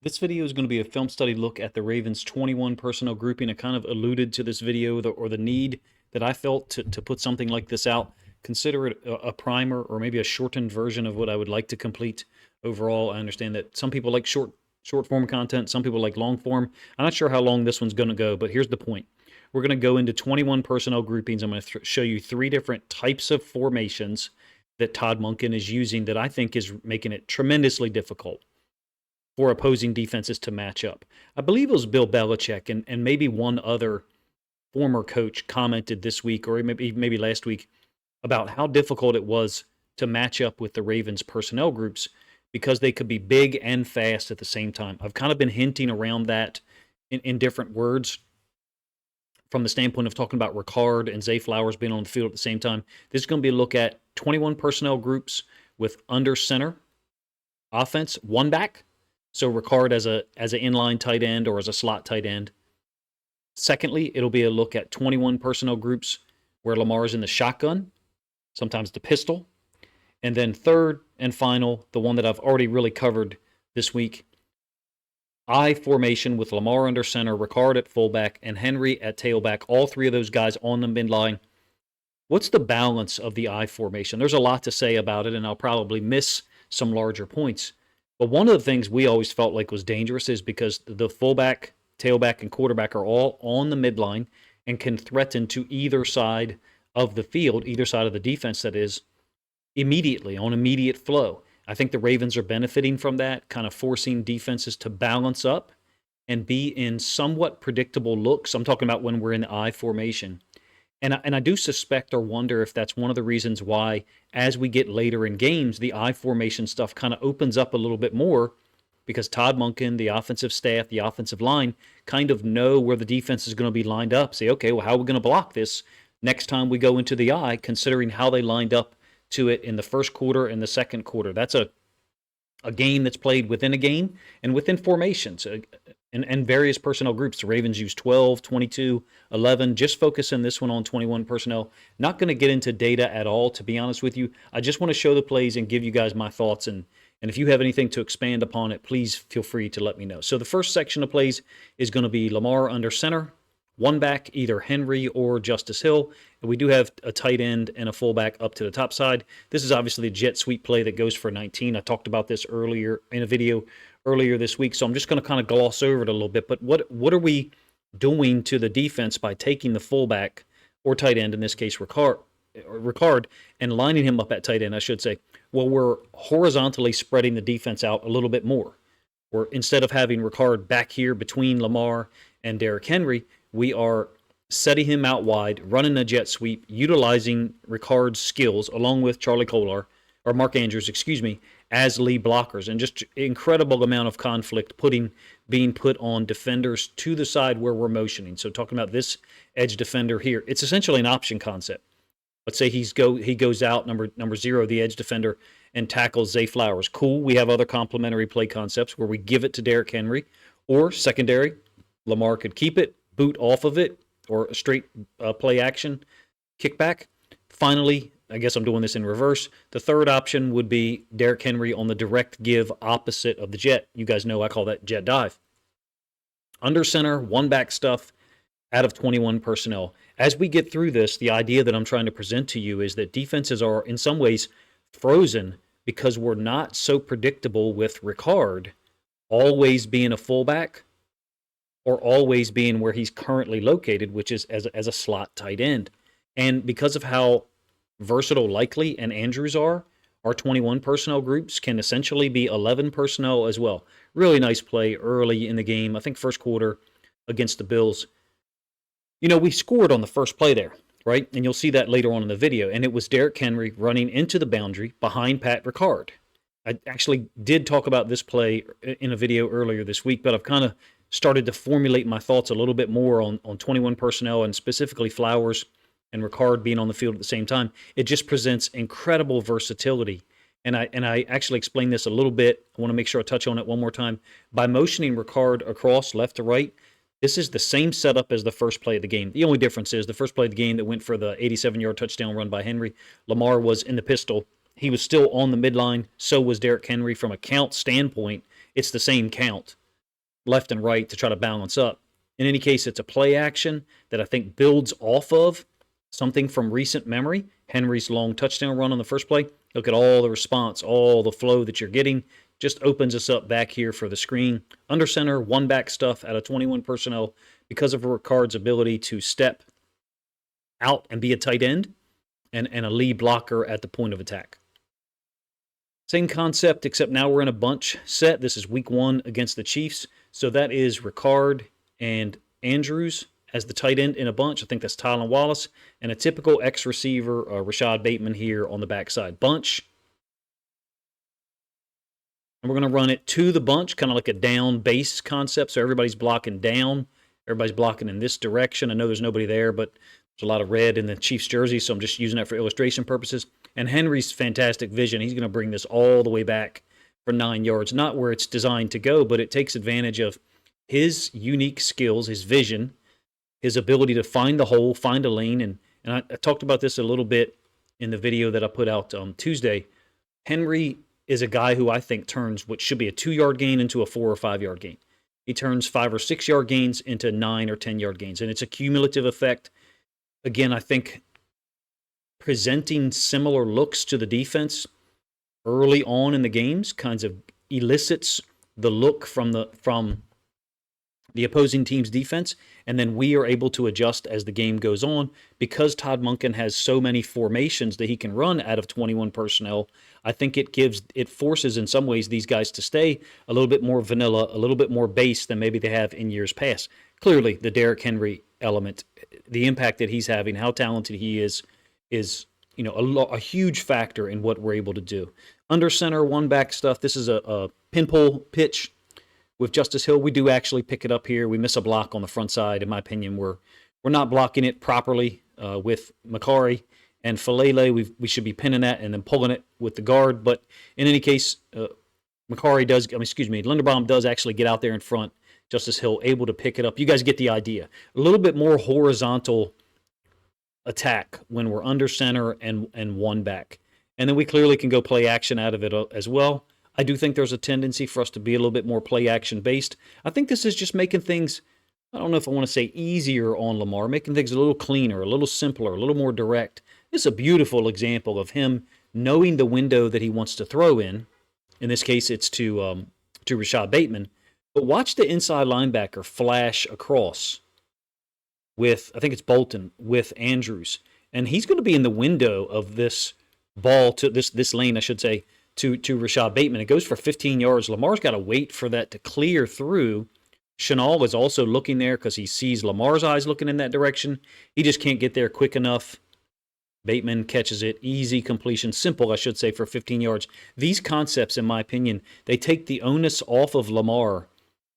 This video is going to be a film study look at the Ravens' 21 personnel grouping. I kind of alluded to this video or the need that I felt to put something like this out. Consider it a primer or maybe a shortened version of what I would like to complete overall. I understand that some people like short form content, some people like long form. I'm not sure how long this one's going to go, but here's the point. We're going to go into 21 personnel groupings. I'm going to show you three different types of formations that Todd Monken is using that I think is making it tremendously difficult for opposing defenses to match up. I believe it was Bill Belichick and maybe one other former coach commented this week or maybe last week about how difficult it was to match up with the Ravens personnel groups because they could be big and fast at the same time. I've kind of been hinting around that in different words from the standpoint of talking about Ricard and Zay Flowers being on the field at the same time. This is going to be a look at 21 personnel groups with under center offense, one back. So Ricard as an inline tight end or as a slot tight end. Secondly, it'll be a look at 21 personnel groups where Lamar is in the shotgun, sometimes the pistol. And then third and final, the one that I've already really covered this week, I formation with Lamar under center, Ricard at fullback, and Henry at tailback, all three of those guys on the midline. What's the balance of the I formation? There's a lot to say about it, and I'll probably miss some larger points. But one of the things we always felt like was dangerous is because the fullback, tailback, and quarterback are all on the midline and can threaten to either side of the field, either side of the defense, that is, immediately, on immediate flow. I think the Ravens are benefiting from that, kind of forcing defenses to balance up and be in somewhat predictable looks. I'm talking about when we're in the I formation. And I do suspect or wonder if that's one of the reasons why, as we get later in games, the I formation stuff kind of opens up a little bit more because Todd Monken, the offensive staff, the offensive line kind of know where the defense is going to be lined up. Say, okay, well, how are we going to block this next time we go into the I, considering how they lined up to it in the first quarter and the second quarter? That's a game that's played within a game and within formations and various personnel groups. The Ravens use 12, 22, 11. Just focus in this one on 21 personnel. Not going to get into data at all, to be honest with you. I just want to show the plays and give you guys my thoughts. And if you have anything to expand upon it, please feel free to let me know. So the first section of plays is going to be Lamar under center, one back, either Henry or Justice Hill. And we do have a tight end and a fullback up to the top side. This is obviously the jet sweep play that goes for 19. I talked about this earlier in a video earlier this week, so I'm just going to kind of gloss over it a little bit. But what are we doing to the defense by taking the fullback or tight end, in this case Ricard, and lining him up at tight end, I should say? Well, we're horizontally spreading the defense out a little bit more. Or instead of having Ricard back here between Lamar and Derrick Henry, we are setting him out wide, running a jet sweep, utilizing Ricard's skills along with Charlie Kolar, or Mark Andrews, excuse me, as lead blockers. And just incredible amount of conflict being put on defenders to the side where we're motioning. So talking about this edge defender here, it's essentially an option concept. Let's say he goes out, number 0, the edge defender, and tackles Zay Flowers. Cool. We have other complementary play concepts where we give it to Derrick Henry, or secondary, Lamar could keep it, boot off of it, or a straight play action kickback. Finally, I guess I'm doing this in reverse. The third option would be Derrick Henry on the direct give opposite of the jet. You guys know I call that jet dive. Under center, one back stuff out of 21 personnel. As we get through this, the idea that I'm trying to present to you is that defenses are in some ways frozen because we're not so predictable with Ricard always being a fullback or always being where he's currently located, which is as a slot tight end. And because of how versatile Likely and Andrews are, our 21 personnel groups can essentially be 11 personnel as well. Really nice play early in the game. I think first quarter against the Bills. You know, we scored on the first play there, right? And you'll see that later on in the video. And it was Derrick Henry running into the boundary behind Pat Ricard. I actually did talk about this play in a video earlier this week, but I've kind of started to formulate my thoughts a little bit more on 21 personnel and specifically Flowers and Ricard being on the field at the same time. It just presents incredible versatility. And I actually explained this a little bit. I want to make sure I touch on it one more time. By motioning Ricard across left to right, this is the same setup as the first play of the game. The only difference is the first play of the game that went for the 87-yard touchdown run by Henry, Lamar was in the pistol. He was still on the midline. So was Derrick Henry. From a count standpoint, it's the same count. left and right to try to balance up. In any case, it's a play action that I think builds off of something from recent memory. Henry's long touchdown run on the first play. Look at all the response, all the flow that you're getting. Just opens us up back here for the screen. Under center, one back stuff out of 21 personnel because of Ricard's ability to step out and be a tight end and a lead blocker at the point of attack. Same concept, except now we're in a bunch set. This is week 1 against the Chiefs. So that is Ricard and Andrews as the tight end in a bunch. I think that's Tylan Wallace. And a typical X receiver, Rashad Bateman here on the backside. Bunch. And we're going to run it to the bunch, kind of like a down base concept. So everybody's blocking down. Everybody's blocking in this direction. I know there's nobody there, but there's a lot of red in the Chiefs jersey, so I'm just using that for illustration purposes. And Henry's fantastic vision. He's going to bring this all the way back for 9 yards. Not where it's designed to go, but it takes advantage of his unique skills, his vision, his ability to find the hole, find a lane. And I talked about this a little bit in the video that I put out Tuesday. Henry is a guy who I think turns what should be a 2-yard gain into a 4 or 5 yard gain. He turns 5 or 6 yard gains into 9 or 10 yard gains. And it's a cumulative effect. Again, I think presenting similar looks to the defense early on in the games kinds of elicits the look from the opposing team's defense, and then we are able to adjust as the game goes on. Because Todd Monken has so many formations that he can run out of 21 personnel, I think it forces in some ways these guys to stay a little bit more vanilla, a little bit more base than maybe they have in years past. Clearly, the Derrick Henry element, the impact that he's having, how talented he is a huge factor in what we're able to do. Under center, one back stuff. This is a pinpole pitch with Justice Hill. We do actually pick it up here. We miss a block on the front side. In my opinion, we're not blocking it properly with Macari and Falele. We should be pinning that and then pulling it with the guard. But in any case, Linderbaum does actually get out there in front. Justice Hill able to pick it up. You guys get the idea. A little bit more horizontal attack when we're under center and one back. And then we clearly can go play action out of it as well. I do think there's a tendency for us to be a little bit more play action based. I think this is just making things, I don't know if I want to say easier on Lamar, making things a little cleaner, a little simpler, a little more direct. This is a beautiful example of him knowing the window that he wants to throw in. In this case, it's to Rashad Bateman. But watch the inside linebacker flash across with, I think it's Bolton, with Andrews. And he's going to be in the window of this ball, to this lane, I should say, to Rashad Bateman. It goes for 15 yards. Lamar's got to wait for that to clear through. Chenal is also looking there because he sees Lamar's eyes looking in that direction. He just can't get there quick enough. Bateman catches it. Easy completion. Simple, I should say, for 15 yards. These concepts, in my opinion, they take the onus off of Lamar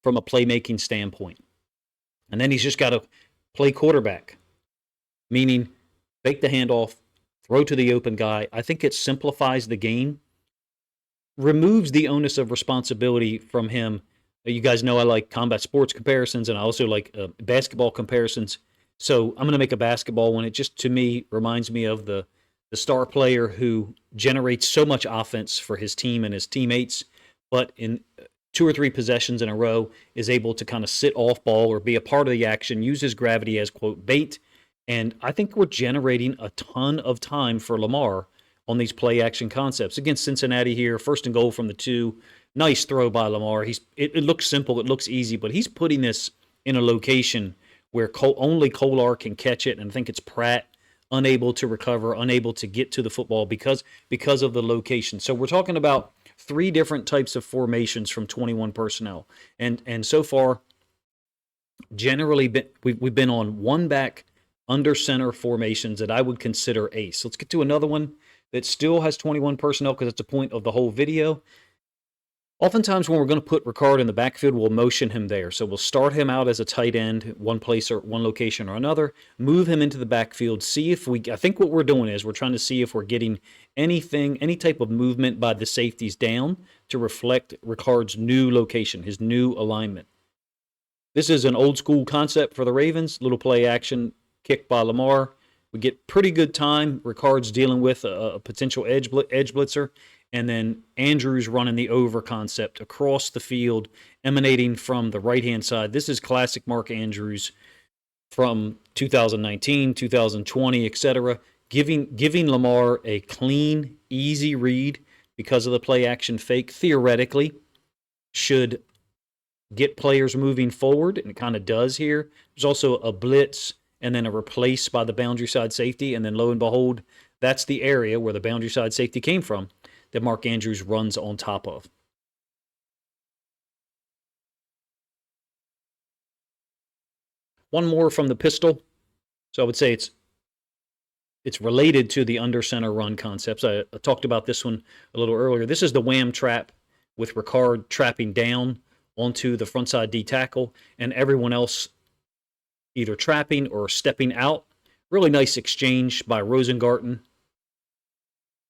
from a playmaking standpoint. And then he's just got to play quarterback, meaning fake the handoff, throw to the open guy. I think it simplifies the game, removes the onus of responsibility from him. You guys know I like combat sports comparisons, and I also like basketball comparisons. So I'm going to make a basketball one. It just, to me, reminds me of the star player who generates so much offense for his team and his teammates, but in 2 or 3 possessions in a row is able to kind of sit off ball or be a part of the action, use his gravity as, quote, bait. And I think we're generating a ton of time for Lamar on these play action concepts. Against Cincinnati here, 1st and goal from the 2. Nice throw by Lamar. It looks simple, it looks easy, but he's putting this in a location where only Kolar can catch it, and I think it's Pratt unable to recover, unable to get to the football because of the location. So we're talking about 3 different types of formations from 21 personnel. And so far, generally, we've been on one back under center formations that I would consider ace. Let's get to another one that still has 21 personnel because it's the point of the whole video. Oftentimes when we're going to put Ricard in the backfield, we'll motion him there. So we'll start him out as a tight end, one place or one location or another, move him into the backfield, see if I think what we're doing is we're trying to see if we're getting any type of movement by the safeties down to reflect Ricard's new location, his new alignment. This is an old school concept for the Ravens, little play action, kick by Lamar. We get pretty good time. Ricard's dealing with a potential edge blitzer, and then Andrews running the over concept across the field, emanating from the right-hand side. This is classic Mark Andrews from 2019, 2020, etc., giving Lamar a clean, easy read because of the play action fake. Theoretically, should get players moving forward, and it kind of does here. There's also a blitz and then a replace by the boundary side safety, and then lo and behold, that's the area where the boundary side safety came from that Mark Andrews runs on top of. One more from the pistol. So I would say it's related to the under center run concepts. I talked about this one a little earlier. This is the wham trap with Ricard trapping down onto the front side D tackle and everyone else either trapping or stepping out. Really nice exchange by Rosengarten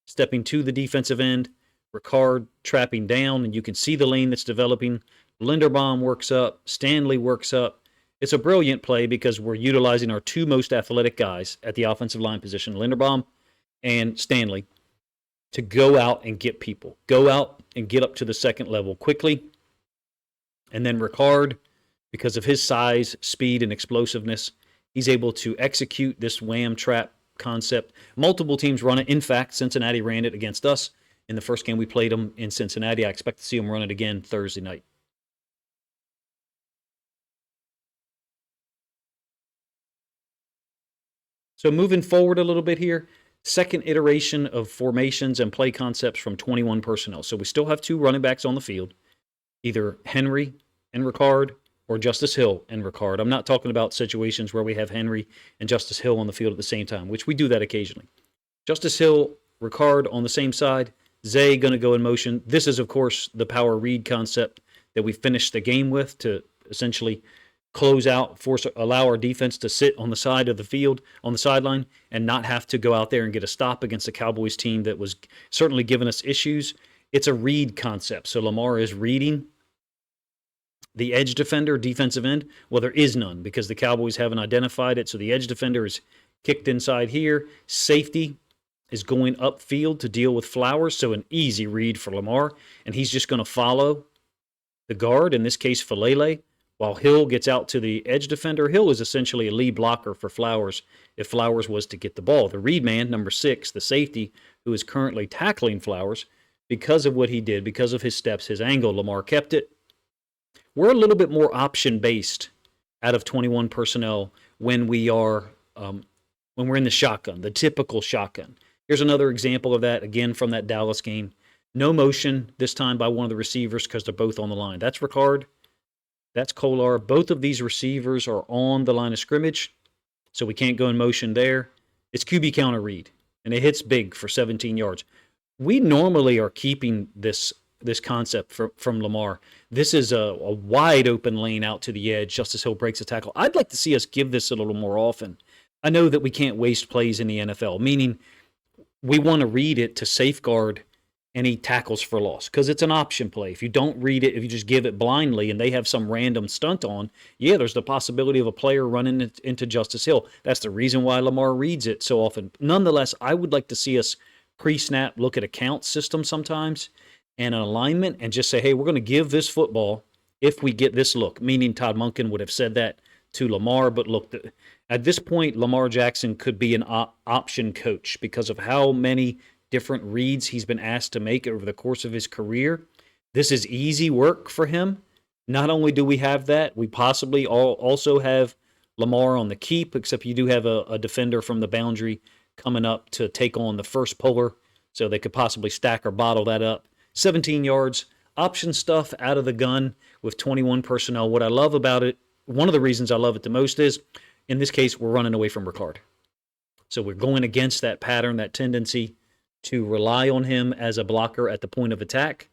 stepping to the defensive end. Ricard trapping down, and you can see the lane that's developing. Linderbaum works up. Stanley works up. It's a brilliant play because we're utilizing our two most athletic guys at the offensive line position, Linderbaum and Stanley, to go out and get people. Go out and get up to the second level quickly. And then Ricard, because of his size, speed, and explosiveness, he's able to execute this wham trap concept. Multiple teams run it. In fact, Cincinnati ran it against us in the first game we played them in Cincinnati. I expect to see them run it again Thursday night. So moving forward a little bit here, second iteration of formations and play concepts from 21 personnel. So we still have two running backs on the field, either Henry and Ricard or Justice Hill and Ricard. I'm not talking about situations where we have Henry and Justice Hill on the field at the same time, which we do that occasionally. Justice Hill, Ricard on the same side, Zay going to go in motion. This is, of course, the power read concept that we finished the game with to essentially close out, allow our defense to sit on the side of the field, on the sideline, and not have to go out there and get a stop against a Cowboys team that was certainly giving us issues. It's a read concept. So Lamar is reading the edge defender, defensive end. Well, there is none because the Cowboys haven't identified it. So the edge defender is kicked inside here. Safety is going upfield to deal with Flowers. So an easy read for Lamar. And he's just going to follow the guard, in this case, Falele, while Hill gets out to the edge defender. Hill is essentially a lead blocker for Flowers if Flowers was to get the ball. The read man, number 6, the safety, who is currently tackling Flowers, because of what he did, because of his steps, his angle, Lamar kept it. We're a little bit more option-based out of 21 personnel when we are when we're in the shotgun, the typical shotgun. Here's another example of that, again, from that Dallas game. No motion this time by one of the receivers because they're both on the line. That's Ricard. That's Kolar. Both of these receivers are on the line of scrimmage, so we can't go in motion there. It's QB counter read, and it hits big for 17 yards. We normally are keeping this concept from Lamar. This is a wide open lane out to the edge. Justice Hill breaks a tackle. I'd like to see us give this a little more often. I know that we can't waste plays in the NFL, meaning we want to read it to safeguard any tackles for loss because it's an option play. If you don't read it, if you just give it blindly and they have some random stunt on, yeah, there's the possibility of a player running into Justice Hill. That's the reason why Lamar reads it so often. Nonetheless, I would like to see us pre-snap look at a count system sometimes and an alignment and just say, hey, we're going to give this football if we get this look, meaning Todd Monken would have said that to Lamar. But look, at this point, Lamar Jackson could be an option coach because of how many different reads he's been asked to make over the course of his career. This is easy work for him. Not only do we have that, we possibly also have Lamar on the keep, except you do have a defender from the boundary coming up to take on the first puller, so they could possibly stack or bottle that up. 17 yards, option stuff out of the gun with 21 personnel. What I love about it, one of the reasons I love it the most is, in this case, we're running away from Ricard. So we're going against that pattern, that tendency to rely on him as a blocker at the point of attack.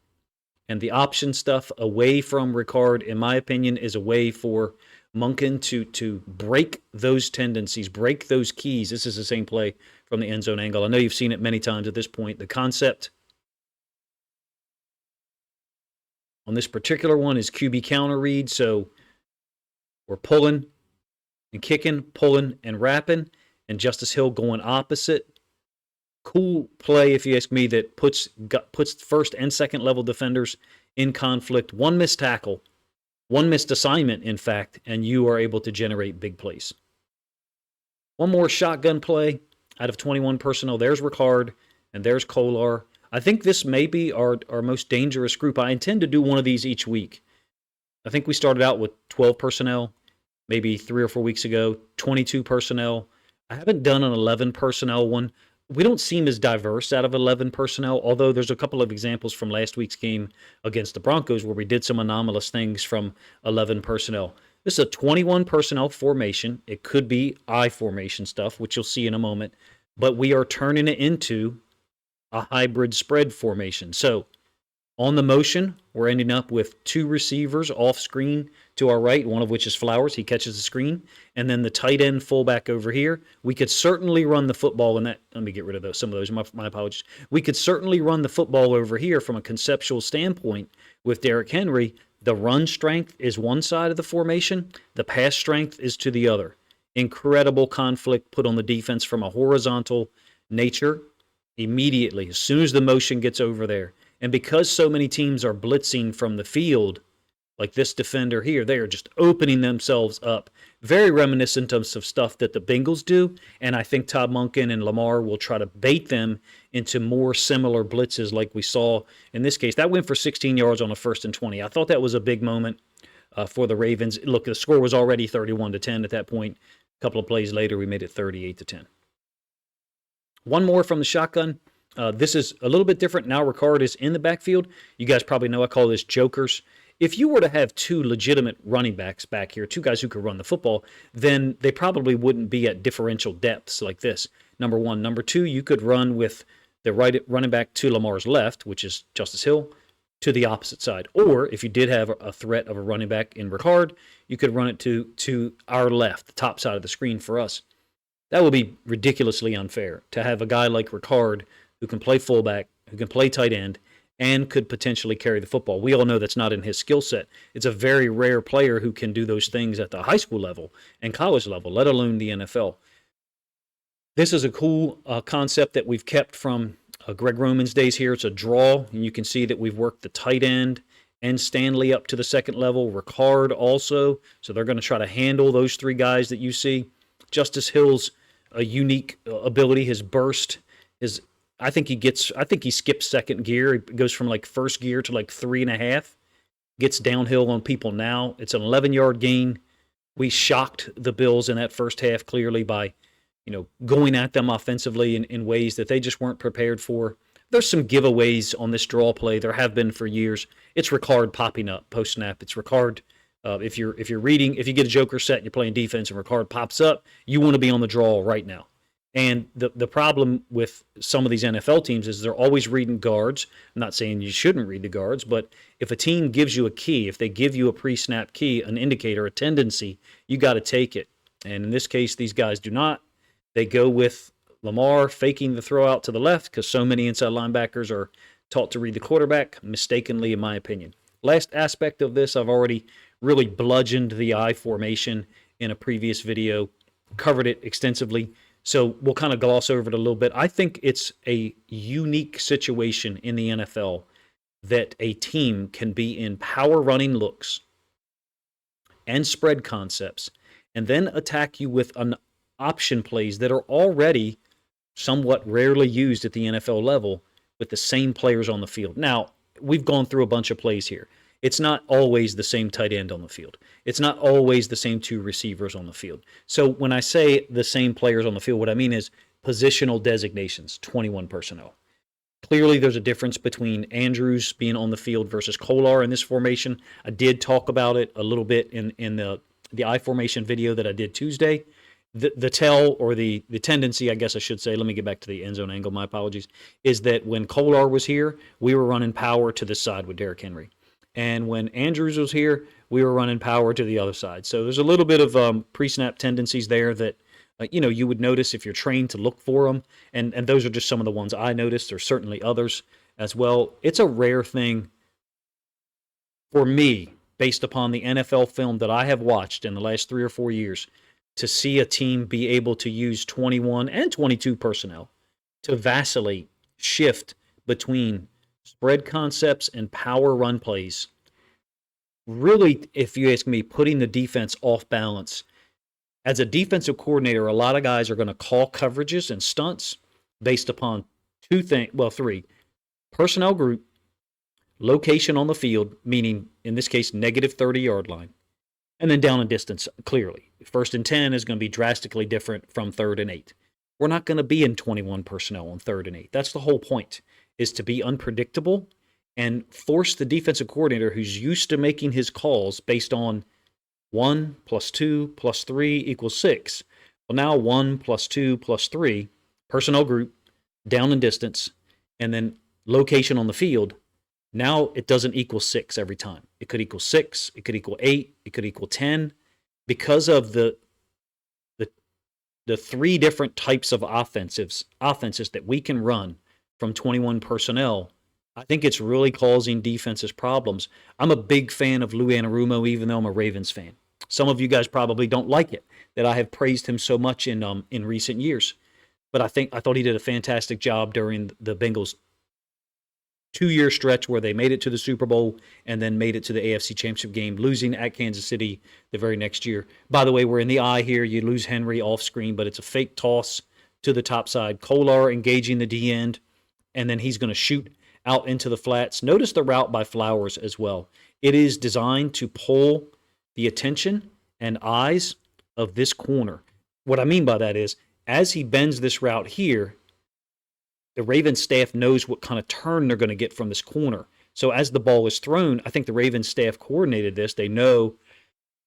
And the option stuff away from Ricard, in my opinion, is a way for Monken to break those tendencies, break those keys. This is the same play from the end zone angle. I know you've seen it many times at this point. The concept on this particular one is QB counter read. So we're pulling and kicking, pulling and wrapping, and Justice Hill going opposite Cool play, if you ask me, that puts first and second level defenders in conflict. One missed tackle, one missed assignment, in fact, and you are able to generate big plays. One more shotgun play out of 21 personnel. There's Ricard and there's Kolar. I think this may be our most dangerous group. I intend to do one of these each week. I think we started out with 12 personnel, maybe 3 or 4 weeks ago, 22 personnel. I haven't done an 11 personnel one. We don't seem as diverse out of 11 personnel, although there's a couple of examples from last week's game against the Broncos where we did some anomalous things from 11 personnel. This is a 21 personnel formation. It could be I formation stuff, which you'll see in a moment, but we are turning it into a hybrid spread formation. So on the motion, we're ending up with 2 receivers off screen to our right, one of which is Flowers. He catches the screen. And then the tight end fullback over here. We could certainly run the football in that. Let me get rid of those. Some of those. My apologies. We could certainly run the football over here from a conceptual standpoint with Derrick Henry. The run strength is one side of the formation. The pass strength is to the other. Incredible conflict put on the defense from a horizontal nature immediately, as soon as the motion gets over there. And because so many teams are blitzing from the field, like this defender here, they are just opening themselves up. Very reminiscent of some stuff that the Bengals do. And I think Todd Monken and Lamar will try to bait them into more similar blitzes like we saw in this case. That went for 16 yards on a 1st and 20. I thought that was a big moment for the Ravens. Look, the score was already 31-10 at that point. A couple of plays later, we made it 38-10. One more from the shotgun. This is a little bit different. Now Ricard is in the backfield. You guys probably know I call this jokers. If you were to have 2 legitimate running backs back here, 2 guys who could run the football, then they probably wouldn't be at differential depths like this. Number one. Number two, you could run with the right running back to Lamar's left, which is Justice Hill, to the opposite side. Or if you did have a threat of a running back in Ricard, you could run it to our left, the top side of the screen for us. That would be ridiculously unfair to have a guy like Ricard who can play fullback, who can play tight end, and could potentially carry the football. We all know that's not in his skill set. It's a very rare player who can do those things at the high school level and college level, let alone the NFL. This is a cool concept that we've kept from Greg Roman's days here. It's a draw, and you can see that we've worked the tight end and Stanley up to the second level, Ricard also. So they're going to try to handle those 3 guys that you see. Justice Hill's a unique ability, his burst, I think he skips second gear. He goes from like first gear to like 3.5. Gets downhill on people now. It's an 11-yard gain. We shocked the Bills in that first half clearly by, going at them offensively in ways that they just weren't prepared for. There's some giveaways on this draw play. There have been for years. It's Ricard popping up post snap. It's Ricard. If you get a joker set and you're playing defense and Ricard pops up, you want to be on the draw right now. And the problem with some of these NFL teams is they're always reading guards. I'm not saying you shouldn't read the guards, but if a team gives you a key, if they give you a pre-snap key, an indicator, a tendency, you got to take it. And in this case, these guys do not. They go with Lamar faking the throw out to the left because so many inside linebackers are taught to read the quarterback, mistakenly in my opinion. Last aspect of this, I've already really bludgeoned the I formation in a previous video, covered it extensively. So we'll kind of gloss over it a little bit. I think it's a unique situation in the NFL that a team can be in power running looks and spread concepts and then attack you with an option plays that are already somewhat rarely used at the NFL level with the same players on the field. Now, we've gone through a bunch of plays here. It's not always the same tight end on the field. It's not always the same 2 receivers on the field. So when I say the same players on the field, what I mean is positional designations, 21 personnel. Clearly, there's a difference between Andrews being on the field versus Kolar in this formation. I did talk about it a little bit in the I formation video that I did Tuesday. The tell or the tendency, I guess I should say, let me get back to the end zone angle, my apologies, is that when Kolar was here, we were running power to the side with Derrick Henry. And when Andrews was here, we were running power to the other side. So there's a little bit of pre-snap tendencies there that, you would notice if you're trained to look for them. And those are just some of the ones I noticed. There's certainly others as well. It's a rare thing for me, based upon the NFL film that I have watched in the last 3 or 4 years, to see a team be able to use 21 and 22 personnel to vacillate, shift between spread concepts and power run plays. Really, if you ask me, putting the defense off balance. As a defensive coordinator, a lot of guys are going to call coverages and stunts based upon three: personnel group, location on the field, meaning in this case, negative 30-yard line, and then down and distance, clearly. First and 10 is going to be drastically different from third and 8. We're not going to be in 21 personnel on third and 8. That's the whole point, is to be unpredictable and force the defensive coordinator who's used to making his calls based on 1 plus 2 plus 3 equals 6. Well, now 1 plus 2 plus 3, personnel group, down and distance, and then location on the field. Now it doesn't equal 6 every time. It could equal 6, it could equal 8, it could equal 10. Because of the three different types of offenses that we can run from 21 personnel, I think it's really causing defenses problems. I'm a big fan of Lou Anarumo, even though I'm a Ravens fan. Some of you guys probably don't like it that I have praised him so much in recent years, but I thought he did a fantastic job during the Bengals' 2-year stretch where they made it to the Super Bowl and then made it to the AFC Championship game, losing at Kansas City the very next year. By the way, we're in the eye here. You lose Henry off screen, but it's a fake toss to the top side. Kolar engaging the D end, and then he's going to shoot out into the flats. Notice the route by Flowers as well. It is designed to pull the attention and eyes of this corner. What I mean by that is, as he bends this route here, the Ravens staff knows what kind of turn they're going to get from this corner. So as the ball is thrown, I think the Ravens staff coordinated this. They know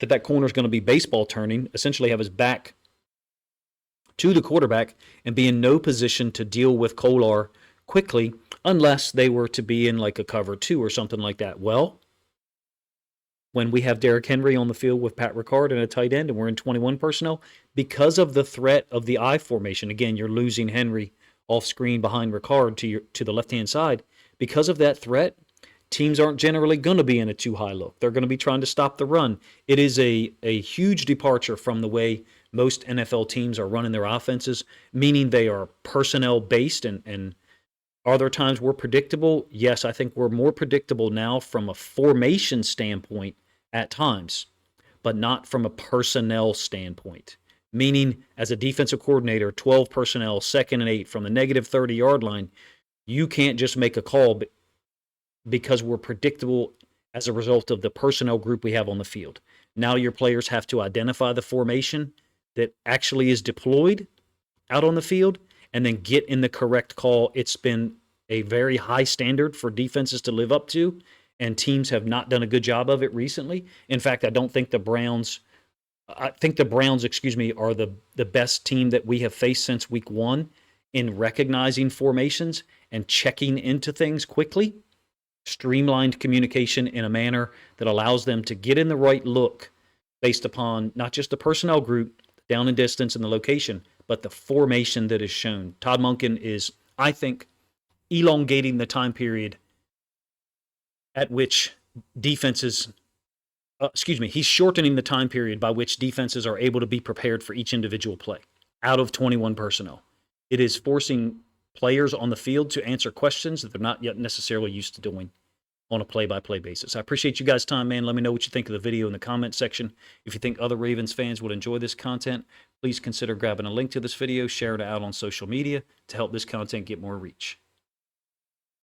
that corner is going to be baseball turning, essentially have his back to the quarterback and be in no position to deal with Kolar quickly unless they were to be in like a cover 2 or something like that. Well, when we have Derrick Henry on the field with Pat Ricard and a tight end and we're in 21 personnel, because of the threat of the I formation, again, you're losing Henry off screen behind Ricard to the left-hand side. Because of that threat, teams aren't generally going to be in a too high look. They're going to be trying to stop the run. It is a huge departure from the way most NFL teams are running their offenses, meaning they are personnel-based. And are there times we're predictable? Yes, I think we're more predictable now from a formation standpoint at times, but not from a personnel standpoint. Meaning, as a defensive coordinator, 12 personnel, 2nd and 8 from the negative 30-yard line, you can't just make a call because we're predictable as a result of the personnel group we have on the field. Now your players have to identify the formation that actually is deployed out on the field and then get in the correct call. It's been a very high standard for defenses to live up to, and teams have not done a good job of it recently. In fact, I think the Browns, are the best team that we have faced since week 1 in recognizing formations and checking into things quickly. Streamlined communication in a manner that allows them to get in the right look based upon not just the personnel group, down and distance, and the location, but the formation that is shown. Todd Monken is, I think, elongating the time period at which defenses he's shortening the time period by which defenses are able to be prepared for each individual play out of 21 personnel. It is forcing players on the field to answer questions that they're not yet necessarily used to doing on a play-by-play basis. I appreciate you guys' time, man. Let me know what you think of the video in the comment section. If you think other Ravens fans would enjoy this content, please consider grabbing a link to this video, share it out on social media to help this content get more reach.